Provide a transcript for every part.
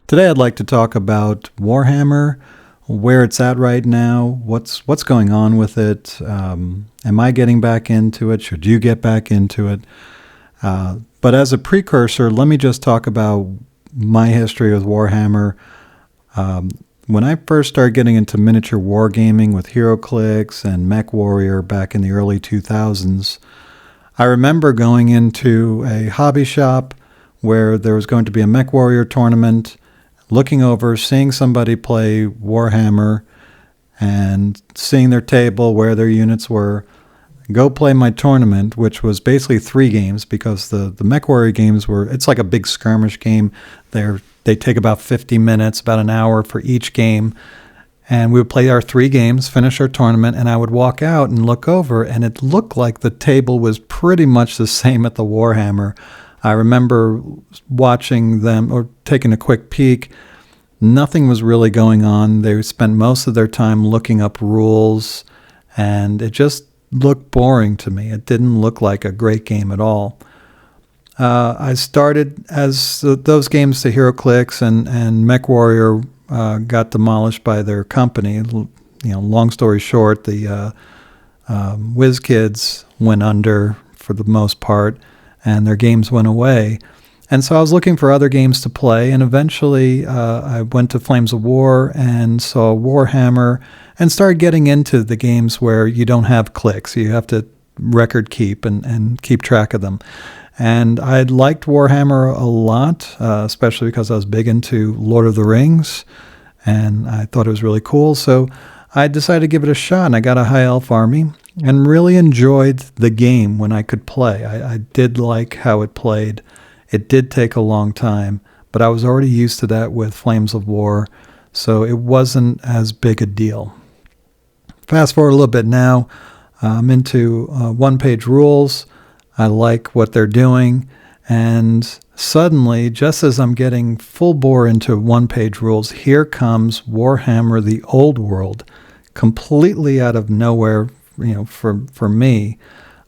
Today I'd like to talk about Warhammer, where it's at right now, what's going on with it. Am I getting back into it? Should you get back into it? But as a precursor, let me just talk about my history with Warhammer. When I first started getting into miniature wargaming with HeroClix and Mech Warrior back in the early 2000s, I remember going into a hobby shop where there was going to be a Mech Warrior tournament, looking over, seeing somebody play Warhammer and seeing their table, where their units were, go play my tournament, which was basically 3 games because the Mech Warrior games it's like a big skirmish game. They take about 50 minutes, about an hour for each game. And we would play our 3 games, finish our tournament, and I would walk out and look over, and it looked like the table was pretty much the same at the Warhammer. I remember watching them or taking a quick peek. Nothing was really going on. They spent most of their time looking up rules, and it just looked boring to me. It didn't look like a great game at all. I started as those games to HeroClix and Mech Warrior got demolished by their company. Long story short, the WizKids went under for the most part, and their games went away. And so I was looking for other games to play, and eventually I went to Flames of War and saw Warhammer and started getting into the games where you don't have clicks. You have to record keep and keep track of them. And I liked Warhammer a lot, especially because I was big into Lord of the Rings, and I thought it was really cool. So I decided to give it a shot, and I got a High Elf army and really enjoyed the game when I could play. I did like how it played. It did take a long time, but I was already used to that with Flames of War, so it wasn't as big a deal. Fast forward a little bit now, I'm into one-page rules. I like what they're doing, and suddenly, just as I'm getting full bore into one-page rules, here comes Warhammer The Old World, completely out of nowhere. For me,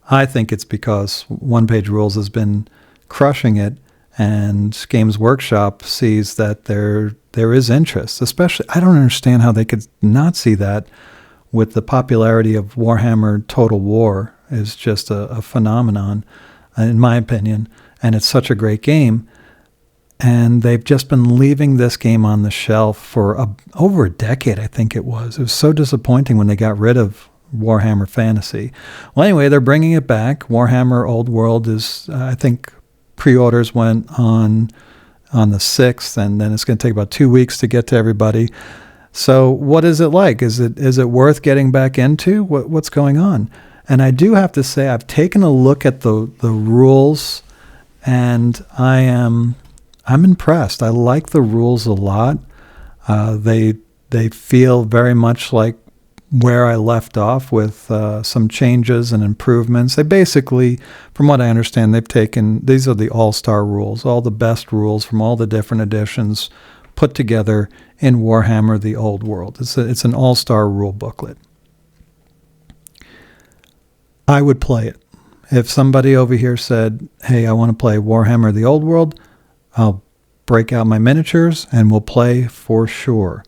I think it's because one-page rules has been crushing it, and Games Workshop sees that there is interest. Especially, I don't understand how they could not see that with the popularity of Warhammer Total War is just a phenomenon, in my opinion, and it's such a great game. And they've just been leaving this game on the shelf for over a decade, I think it was. It was so disappointing when they got rid of Warhammer Fantasy. Well, anyway, they're bringing it back. Warhammer Old World is, I think, pre-orders went on the 6th, and then it's going to take about 2 weeks to get to everybody. So what is it like? Is it worth getting back into? What's going on? And I do have to say, I've taken a look at the rules, and I'm impressed. I like the rules a lot. They feel very much like where I left off with some changes and improvements. They basically, from what I understand, these are the all-star rules, all the best rules from all the different editions put together in Warhammer The Old World. It's an all-star rule booklet. I would play it. If somebody over here said, hey, I want to play Warhammer The Old World, I'll break out my miniatures and we'll play for sure.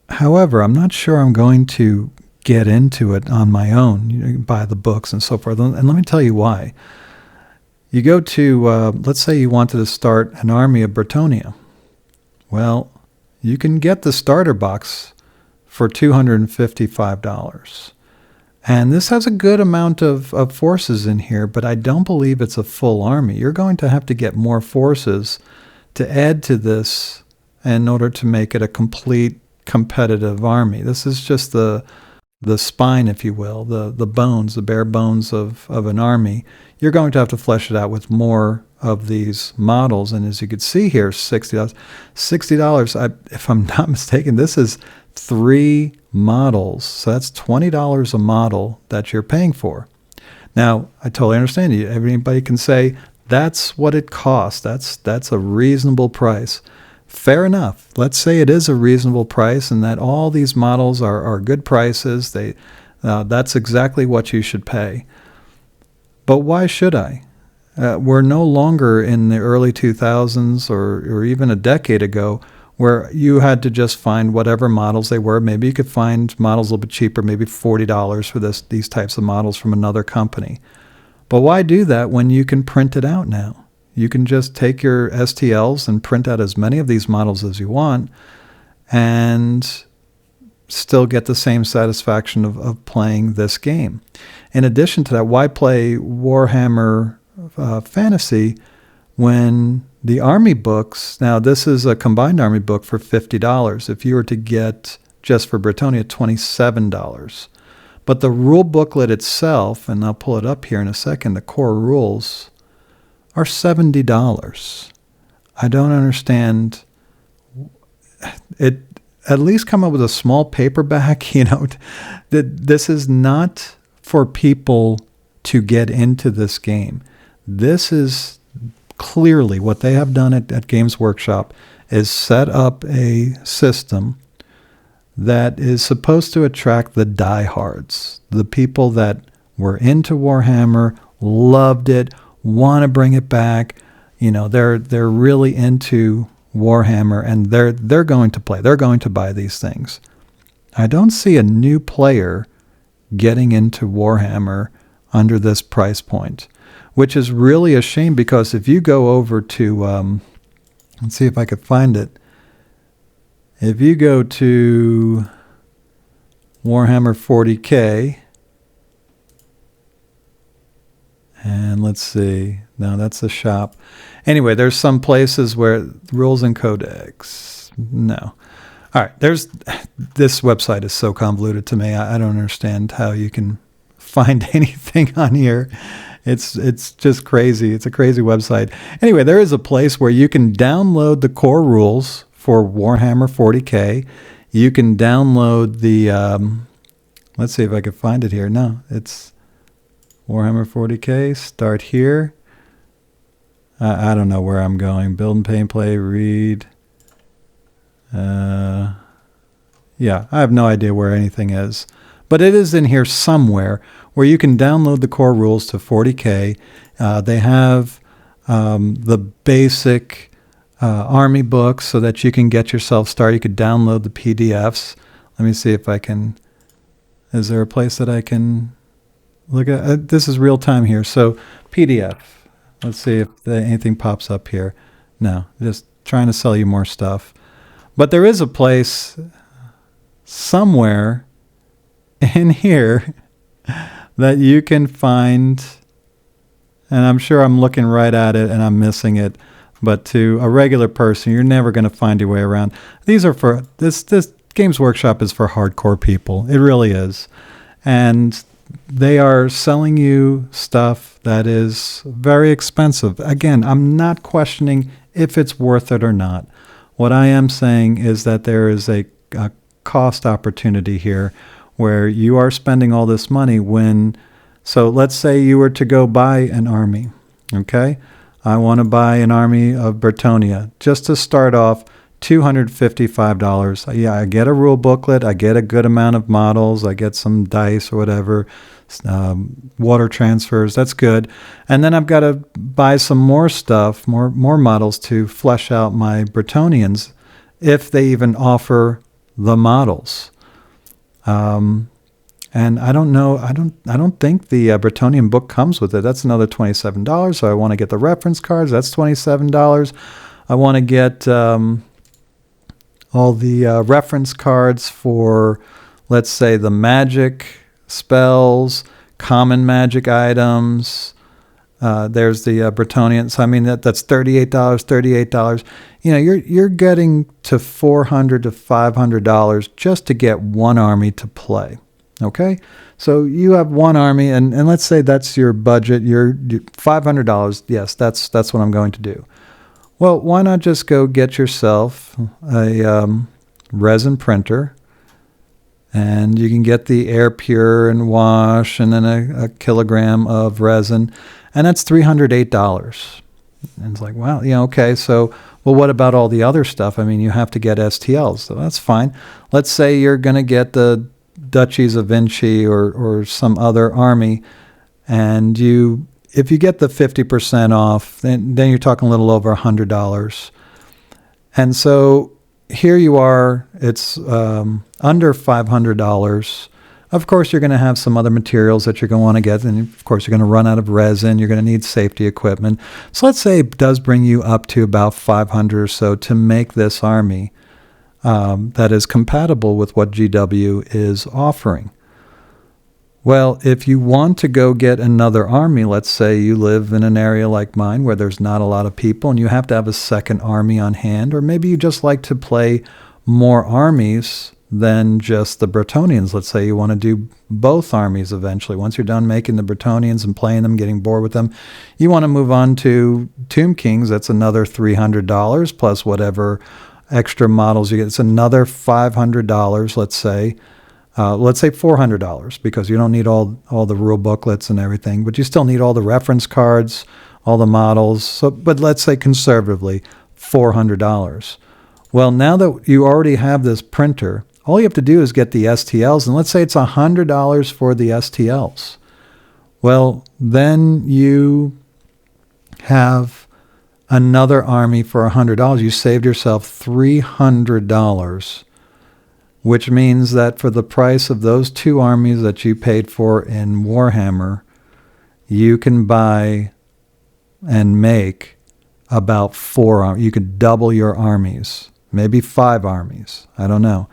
However, I'm not sure I'm going to get into it on my own, buy the books and so forth. And let me tell you why. You go to, let's say you wanted to start an army of Bretonia. Well, you can get the starter box for $255. And this has a good amount of forces in here, but I don't believe it's a full army. You're going to have to get more forces to add to this in order to make it a complete competitive army. This is just the spine, if you will, the bones, the bare bones of an army. You're going to have to flesh it out with more of these models. And as you can see here, $60. $60, if I'm not mistaken, this is 3 models. So that's $20 a model that you're paying for. Now, I totally understand you. Everybody can say that's what it costs. That's a reasonable price. Fair enough. Let's say it is a reasonable price and that all these models are good prices. That's exactly what you should pay. But why should I? We're no longer in the early 2000s or even a decade ago where you had to just find whatever models they were. Maybe you could find models a little bit cheaper, maybe $40 for these types of models from another company. But why do that when you can print it out now? You can just take your STLs and print out as many of these models as you want and still get the same satisfaction of playing this game. In addition to that, why play Warhammer Fantasy when the army books, now this is a combined army book for $50. If you were to get just for Britannia, $27. But the rule booklet itself, and I'll pull it up here in a second, the core rules are $70. I don't understand it. At least come up with a small paperback. This is not for people to get into this game. This is clearly what they have done at Games Workshop is set up a system that is supposed to attract the diehards, the people that were into Warhammer, loved it, want to bring it back. They're really into Warhammer, and they're going to play. They're going to buy these things. I don't see a new player getting into Warhammer under this price point, which is really a shame, because if you go over to, let's see if I could find it. If you go to Warhammer 40K, and let's see, no, that's the shop. Anyway, there's some places where rules and codex, no. All right, this website is so convoluted to me. I don't understand how you can find anything on here. It's just crazy. It's a crazy website. Anyway, there is a place where you can download the core rules for Warhammer 40K. You can download the, let's see if I can find it here. No, it's Warhammer 40K. Start here. I don't know where I'm going. Build and paint, play, read. Yeah, I have no idea where anything is. But it is in here somewhere where you can download the core rules to 40K. They have the basic army books so that you can get yourself started. You could download the PDFs. Let me see if I can. Is there a place that I can look at? This is real time here. So PDF. Let's see if anything pops up here. No, just trying to sell you more stuff. But there is a place somewhere in here that you can find, and I'm sure I'm looking right at it and I'm missing it, but to a regular person, you're never going to find your way around. These are for, this Games Workshop is for hardcore people. It really is. And they are selling you stuff that is very expensive. Again, I'm not questioning if it's worth it or not. What I am saying is that there is a cost opportunity here where you are spending all this money when, so let's say you were to go buy an army, okay? I want to buy an army of Britannia. Just to start off, $255. Yeah, I get a rule booklet, I get a good amount of models, I get some dice or whatever, water transfers, that's good. And then I've got to buy some more stuff, more models to flesh out my Bretonians, if they even offer the models. And I don't know, I don't think the Bretonian book comes with it. That's another $27. So I want to get the reference cards, that's $27. I want to get all the reference cards for, let's say, the magic spells, common magic items. There's the Bretonian. So I mean that's $38. You're getting to $400 to $500 just to get one army to play. Okay, so you have one army, and let's say that's your budget. You're $500. Yes, that's what I'm going to do. Well, why not just go get yourself a resin printer, and you can get the air pure and wash, and then a kilogram of resin, and that's $308. And it's like, wow, okay, so, well, what about all the other stuff? I mean, you have to get STLs, so that's fine. Let's say you're going to get the Duchies of Vinci or some other army, and you if you get the 50% off, then you're talking a little over $100. And so here you are, it's under $500. Of course, you're going to have some other materials that you're going to want to get. And of course, you're going to run out of resin. You're going to need safety equipment. So let's say it does bring you up to about $500 or so to make this army that is compatible with what GW is offering. Well, if you want to go get another army, let's say you live in an area like mine where there's not a lot of people and you have to have a second army on hand, or maybe you just like to play more armies than just the Bretonnians. Let's say you want to do both armies eventually. Once you're done making the Bretonnians and playing them, getting bored with them, you want to move on to Tomb Kings. That's another $300 plus whatever extra models you get. It's another $500, let's say. Let's say $400 because you don't need all the rule booklets and everything, but you still need all the reference cards, all the models. So, but let's say conservatively $400. Well, now that you already have this printer, all you have to do is get the STLs, and let's say it's $100 for the STLs. Well, then you have another army for $100. You saved yourself $300. Which means that for the price of those two armies that you paid for in Warhammer, you can buy and make about 4 armies. You could double your armies, maybe 5 armies. I don't know.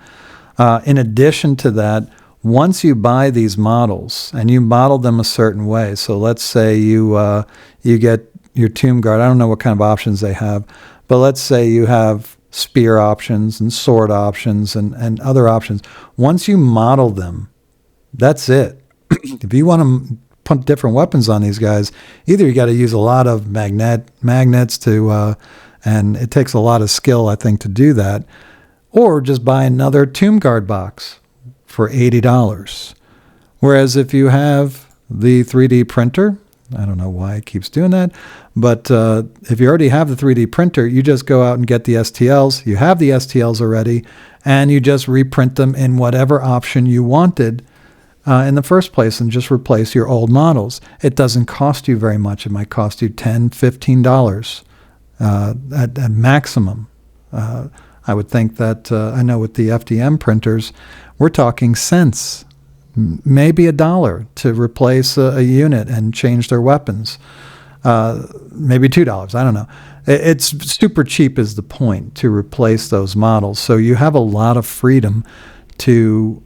In addition to that, once you buy these models and you model them a certain way, so let's say you get your Tomb Guard. I don't know what kind of options they have, but let's say you have spear options and sword options and other options. Once you model them, that's it. If you want to put different weapons on these guys, either you got to use a lot of magnets to, and it takes a lot of skill, I think, to do that, or just buy another Tomb Guard box for $80. Whereas if you have the 3D printer, I don't know why it keeps doing that, but if you already have the 3D printer, you just go out and get the STLs. You have the STLs already, and you just reprint them in whatever option you wanted in the first place and just replace your old models. It doesn't cost you very much. It might cost you $10, $15 at maximum. I would think that, I know with the FDM printers, we're talking cents. Maybe $1 to replace a unit and change their weapons. Maybe $2. I don't know. It's super cheap is the point to replace those models. So you have a lot of freedom to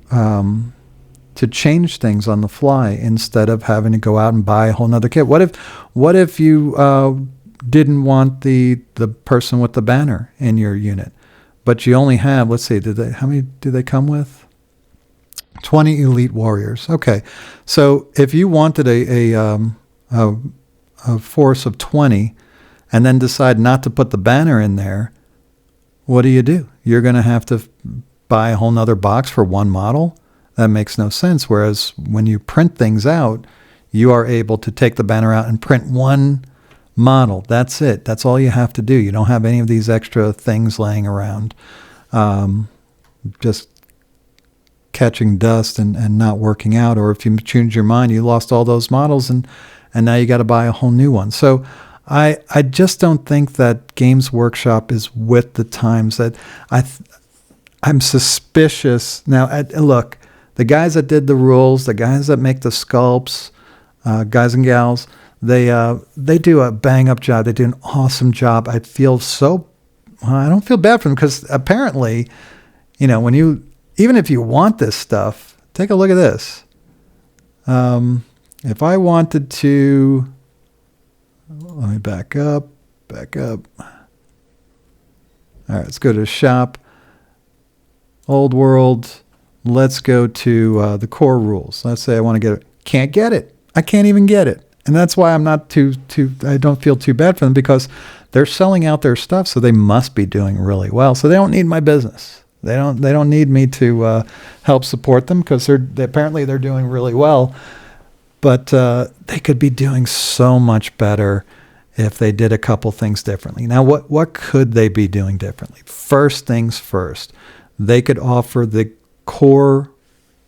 change things on the fly instead of having to go out and buy a whole nother kit. What if you didn't want the person with the banner in your unit, but you only have, let's see, how many do they come with? 20 elite warriors. Okay, so if you wanted a force of 20 and then decide not to put the banner in there, what do? You're going to have to buy a whole nother box for one model? That makes no sense. Whereas when you print things out, you are able to take the banner out and print one model. That's it. That's all you have to do. You don't have any of these extra things laying around. Just catching dust and not working out, or if you change your mind, you lost all those models and now you got to buy a whole new one. So I just don't think that Games Workshop is with the times. That I'm suspicious now. Look, the guys that did the rules, the guys that make the sculpts, guys and gals, they do a bang up job. They do an awesome job. I don't feel bad for them because apparently, even if you want this stuff, take a look at this. If I wanted to, let me back up. All right, let's go to shop, Old World. Let's go to the core rules. Let's say I want to get it. Can't get it. I can't even get it. And that's why I'm not I don't feel too bad for them because they're selling out their stuff, so they must be doing really well. So they don't need my business. They don't need me to help support them because apparently they're doing really well. But they could be doing so much better if they did a couple things differently. Now, what could they be doing differently? First things first, they could offer the core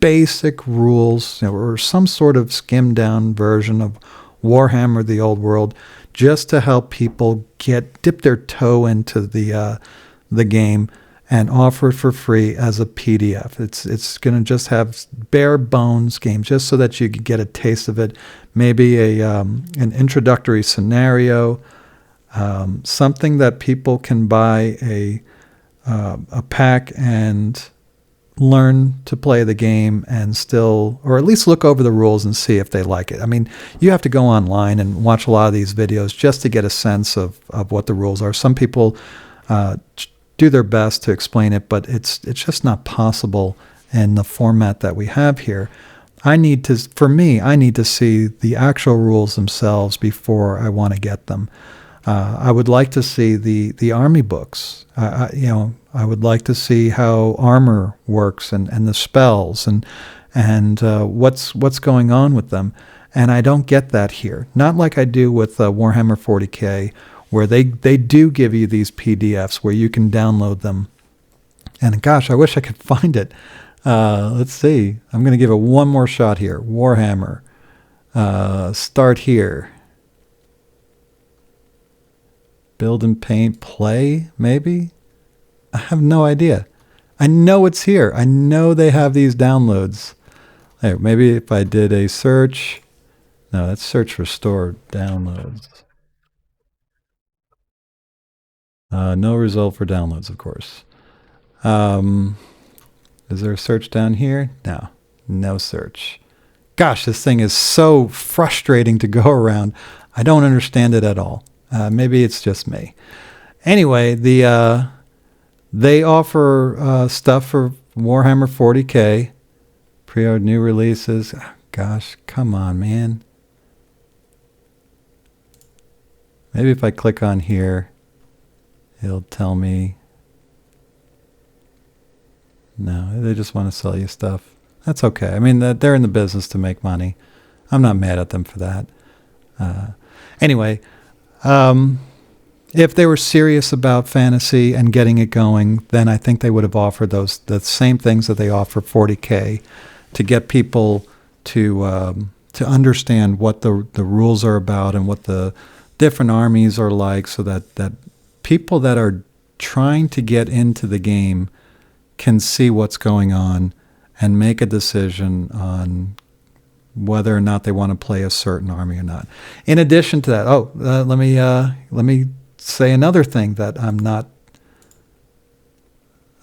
basic rules, or some sort of skimmed down version of Warhammer The Old World, just to help people dip their toe into the game and offer it for free as a PDF. It's going to just have bare bones game, just so that you can get a taste of it. Maybe an introductory scenario, something that people can buy a pack and learn to play the game and still, or at least look over the rules and see if they like it. I mean, you have to go online and watch a lot of these videos just to get a sense of what the rules are. Some people do their best to explain it, but it's just not possible in the format that we have here. I need to see the actual rules themselves before I want to get them. I would like to see the army books. I would like to see how armor works and the spells and what's going on with them. And I don't get that here. Not like I do with Warhammer 40K, where they do give you these PDFs where you can download them. And gosh, I wish I could find it. Let's see. I'm going to give it one more shot here. Warhammer. Start here. Build and paint, play, maybe? I have no idea. I know it's here. I know they have these downloads. Hey, maybe if I did a search. No, that's search restore downloads. No result for downloads, of course. Is there a search down here? No search. Gosh, this thing is so frustrating to go around. I don't understand it at all. Maybe it's just me. Anyway, they offer stuff for Warhammer 40K. Pre-order new releases. Gosh, come on, man. Maybe if I click on here, it'll tell me. No, they just want to sell you stuff. That's okay. I mean, they're in the business to make money. I'm not mad at them for that. Anyway, if they were serious about fantasy and getting it going, then I think they would have offered the same things that they offer 40K to get people to understand what the rules are about and what the different armies are like, so that people that are trying to get into the game can see what's going on and make a decision on whether or not they want to play a certain army or not. In addition to that, let me say another thing that I'm not.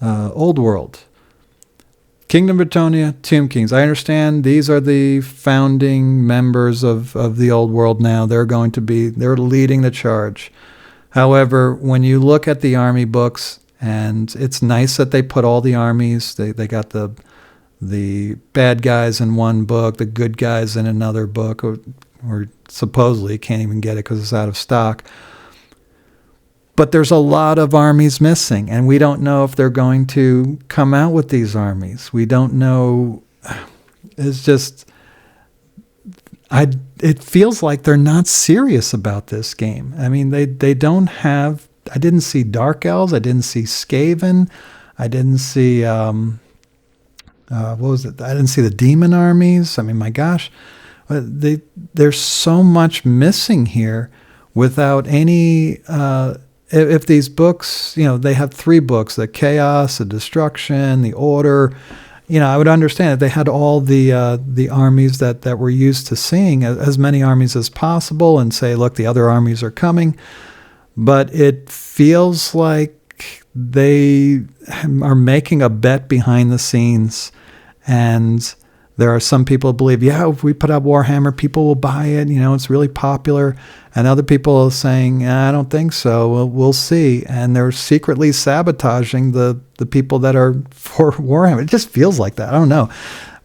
Old World, Kingdom of Bretonia, Tomb Kings. I understand these are the founding members of the Old World now. They're leading the charge. However, when you look at the army books, and it's nice that they put all the armies, they got the bad guys in one book, the good guys in another book, or supposedly can't even get it because it's out of stock. But there's a lot of armies missing, and we don't know if they're going to come out with these armies. We don't know. It's just, it feels like they're not serious about this game. I mean, they don't have, I didn't see Dark Elves, I didn't see Skaven, I didn't see, what was it? I didn't see the demon armies. I mean, my gosh, there's so much missing here without any, if these books, they have 3 books, the Chaos, the Destruction, the Order, I would understand if they had all the armies that we're used to seeing, as many armies as possible, and say, look, the other armies are coming. But it feels like they are making a bet behind the scenes, and there are some people who believe, if we put up Warhammer, people will buy it. It's really popular. And other people are saying, I don't think so. We'll see. And they're secretly sabotaging the people that are for Warhammer. It just feels like that. I don't know.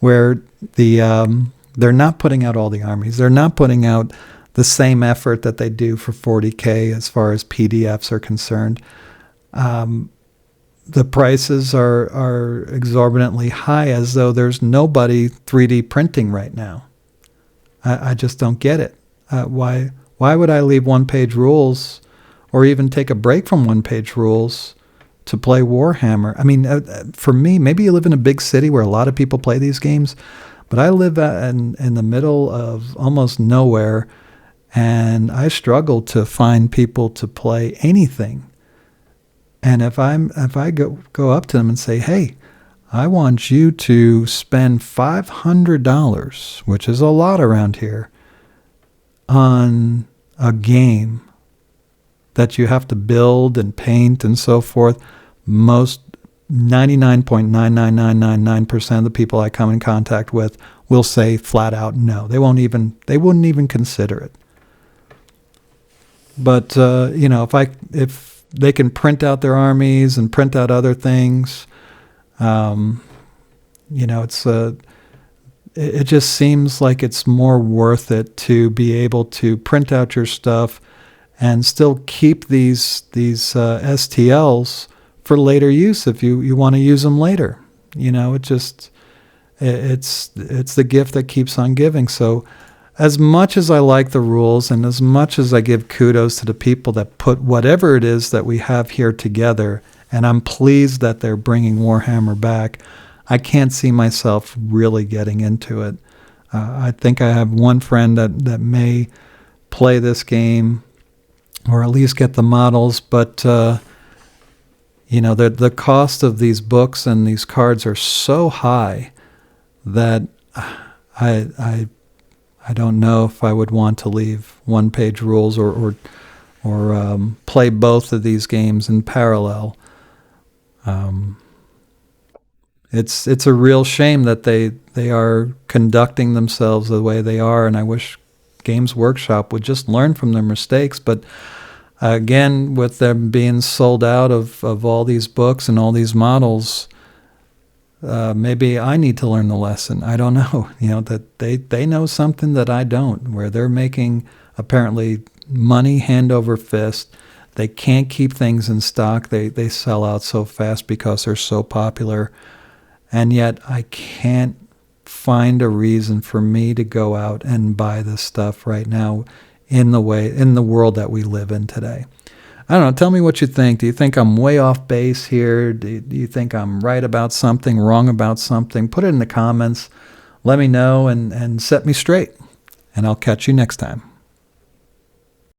Where they're not putting out all the armies. They're not putting out the same effort that they do for 40K as far as PDFs are concerned. The prices are exorbitantly high, as though there's nobody 3D printing right now. I just don't get it. Why would I leave one-page rules, or even take a break from one-page rules, to play Warhammer? I mean, for me, maybe you live in a big city where a lot of people play these games, but I live in the middle of almost nowhere, And I struggle to find people to play anything. And if I go up to them and say, hey, I want you to spend $500, which is a lot around here, on a game that you have to build and paint and so forth, most 99.99999% of the people I come in contact with will say flat out no. They wouldn't even consider it. But if they can print out their armies and print out other things, it just seems like it's more worth it to be able to print out your stuff and still keep these STLs for later use if you want to use them later. It's the gift that keeps on giving. So as much as I like the rules and as much as I give kudos to the people that put whatever it is that we have here together, and I'm pleased that they're bringing Warhammer back, I can't see myself really getting into it. I think I have one friend that may play this game or at least get the models, but the cost of these books and these cards are so high that I don't know if I would want to leave one-page rules or play both of these games in parallel. It's a real shame that they are conducting themselves the way they are, and I wish Games Workshop would just learn from their mistakes. But again, with them being sold out of all these books and all these models, maybe I need to learn the lesson. I don't know. That they know something that I don't, where they're making apparently money hand over fist. They can't keep things in stock. They sell out so fast because they're so popular. And yet I can't find a reason for me to go out and buy this stuff right now in the world that we live in today. I don't know. Tell me what you think. Do you think I'm way off base here? Do you think I'm right about something, wrong about something? Put it in the comments. Let me know and set me straight. And I'll catch you next time.